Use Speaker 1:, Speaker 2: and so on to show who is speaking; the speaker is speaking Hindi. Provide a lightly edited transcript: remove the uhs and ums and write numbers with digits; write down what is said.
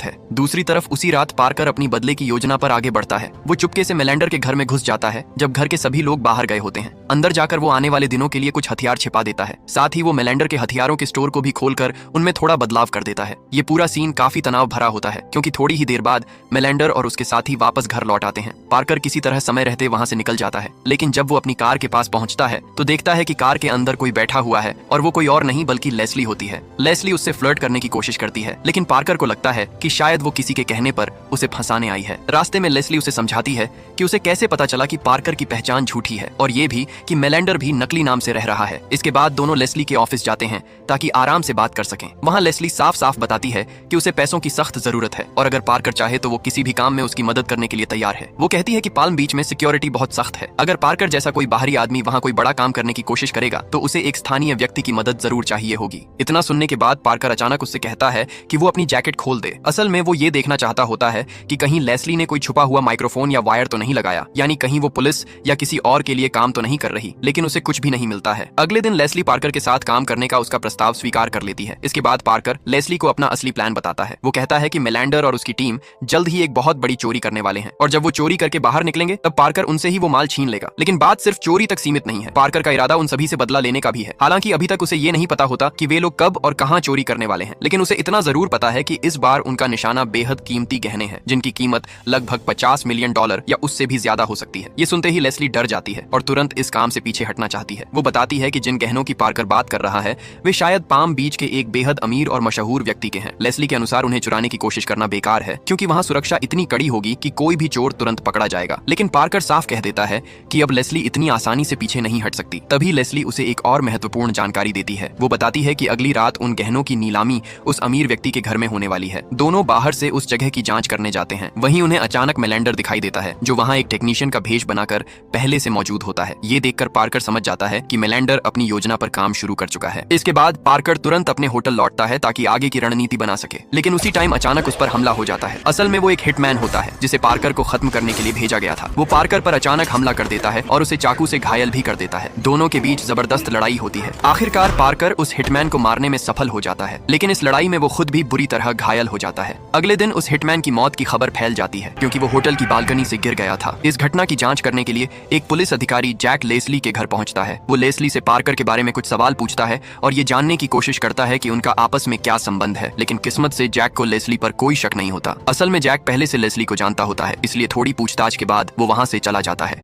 Speaker 1: है। दूसरी तरफ उसी रात पार्कर अपनी बदले की योजना पर आगे बढ़ता है। वो चुपके से मेलेंडर के घर में घुस जाता है जब घर के सभी लोग बाहर गए होते हैं। अंदर जाकर वो आने वाले दिनों के लिए कुछ हथियार छिपा देता है। साथ ही वो मेलेंडर के हथियारों के स्टोर को भी खोलकर उनमें थोड़ा बदलाव कर देता है। ये पूरा सीन काफी तनाव भरा होता है क्योंकि थोड़ी ही देर बाद मेलेंडर और उसके साथी वापस घर लौट आते हैं। पार्कर किसी तरह समय रहते वहां से निकल जाता है, लेकिन जब वो अपनी कार के पास पहुंचता है तो देखता है कि कार के अंदर कोई बैठा हुआ है और वो कोई और नहीं बल्कि लेस्ली होती है। लेस्ली उससे फ्लर्ट करने की कोशिश करती है, लेकिन पार्कर को लगता है कि शायद वो किसी के कहने पर उसे फंसाने आई है। रास्ते में लेस्ली उसे समझाती है कि उसे कैसे पता चला कि पार्कर की पहचान झूठी है और ये भी कि मेलेंडर भी नकली नाम से रह रहा है। इसके बाद दोनों लेस्ली के ऑफिस जाते हैं ताकि आराम से बात कर सकें। वहाँ लेस्ली साफ साफ बताती है कि उसे पैसों की सख्त जरूरत है और अगर पार्कर चाहे तो वो किसी भी काम में उसकी मदद करने के लिए तैयार है। वो कहती है कि पाल्म बीच में सिक्योरिटी बहुत सख्त है। अगर पार्कर जैसा कोई बाहरी आदमी वहाँ कोई बड़ा काम करने की कोशिश करेगा तो उसे एक स्थानीय व्यक्ति की मदद जरूर चाहिए होगी। इतना सुनने के बाद पार्कर अचानक उससे कहता है कि वो अपनी जैकेट खोल दे। असल में वो ये देखना चाहता होता है कि कहीं लेस्ली ने कोई छुपा हुआ माइक्रोफोन या वायर तो नहीं लगाया, यानी कहीं वो पुलिस या किसी और के लिए काम तो नहीं कर रही। लेकिन उसे कुछ भी नहीं मिलता है। अगले दिन लेस्ली पार्कर के साथ काम करने का उसका प्रस्ताव स्वीकार कर लेती है। इसके बाद पार्कर लेस्ली को अपना असली प्लान बताता है। वो कहता है कि मेलेंडर और उसकी टीम जल्द ही एक बहुत बड़ी चोरी करने वाले हैं और जब वो चोरी करके बाहर निकलेंगे तब पार्कर उनसे ही वो माल छीन लेगा। लेकिन बात सिर्फ चोरी तक सीमित नहीं है। पार्कर का इरादा उन सभी से बदला लेने का भी है। हालांकि अभी तक उसे ये नहीं पता होता कि वे लोग कब और कहां चोरी करने वाले हैं, लेकिन उसे इतना जरूर पता है कि इस बार उनका निशाना बेहद कीमती गहने हैं जिनकी कीमत लगभग $50 मिलियन या उससे भी ज्यादा हो सकती है। ये सुनते ही लेस्ली डर जाती है और तुरंत इस काम से पीछे हटना चाहती है। वो बताती है कि जिन गहनों की पार्कर बात कर रहा है वे शायद पाम बीच के एक बेहद अमीर और मशहूर व्यक्ति के हैं। लेस्ली के अनुसार उन्हें चुराने की कोशिश करना बेकार है क्योंकि वहाँ सुरक्षा इतनी कड़ी होगी कि कोई भी चोर तुरंत पकड़ा जाएगा। लेकिन पार्कर साफ कह देता है कि अब लेस्ली इतनी आसानी से पीछे नहीं हट सकती। तभी लेस्ली उसे एक और महत्वपूर्ण जानकारी देती है। वो बताती है कि अगली रात उन गहनों की नीलामी उस अमीर व्यक्ति के घर में होने वाली है। दोनों बाहर से उस जगह की जांच करने जाते हैं। वहीं उन्हें अचानक मेलेंडर दिखाई देता है जो वहाँ एक टेक्नीशियन का भेष बनाकर पहले से मौजूद होता है। ये देखकर पार्कर समझ जाता है कि मेलेंडर अपनी योजना पर काम शुरू कर चुका है। इसके बाद पार्कर तुरंत अपने होटल लौटता है ताकि आगे की रणनीति बना सके, लेकिन उसी टाइम अचानक उस पर हमला हो जाता है। असल में वो एक हिटमैन होता है जिसे पार्कर को खत्म करने के लिए भेजा गया था। वो पार्कर पर अचानक हमला कर देता है और उसे चाकू से घायल भी कर देता है। दोनों के बीच जबरदस्त लड़ाई होती है। आखिरकार पार्कर उस हिटमैन को मारने में सफल हो जाता है, लेकिन इस लड़ाई में वो खुद भी बुरी तरह घायल हो जाता है। अगले दिन उस हिटमैन की मौत की खबर फैल जाती है क्योंकि वो होटल की बालकनी से गिर गया था। इस घटना की जांच करने के लिए एक पुलिस अधिकारी जैक लेस्ली के घर पहुंचता है। वो लेस्ली से पार्कर के बारे में कुछ सवाल पूछता है और ये जानने की कोशिश करता है कि उनका आपस में क्या संबंध है, लेकिन किस्मत से जैक को लेस्ली पर कोई शक नहीं होता। असल में जैक पहले से लेस्ली को जानता होता है, इसलिए थोड़ी पूछताछ के बाद वो वहां से चला जाता है।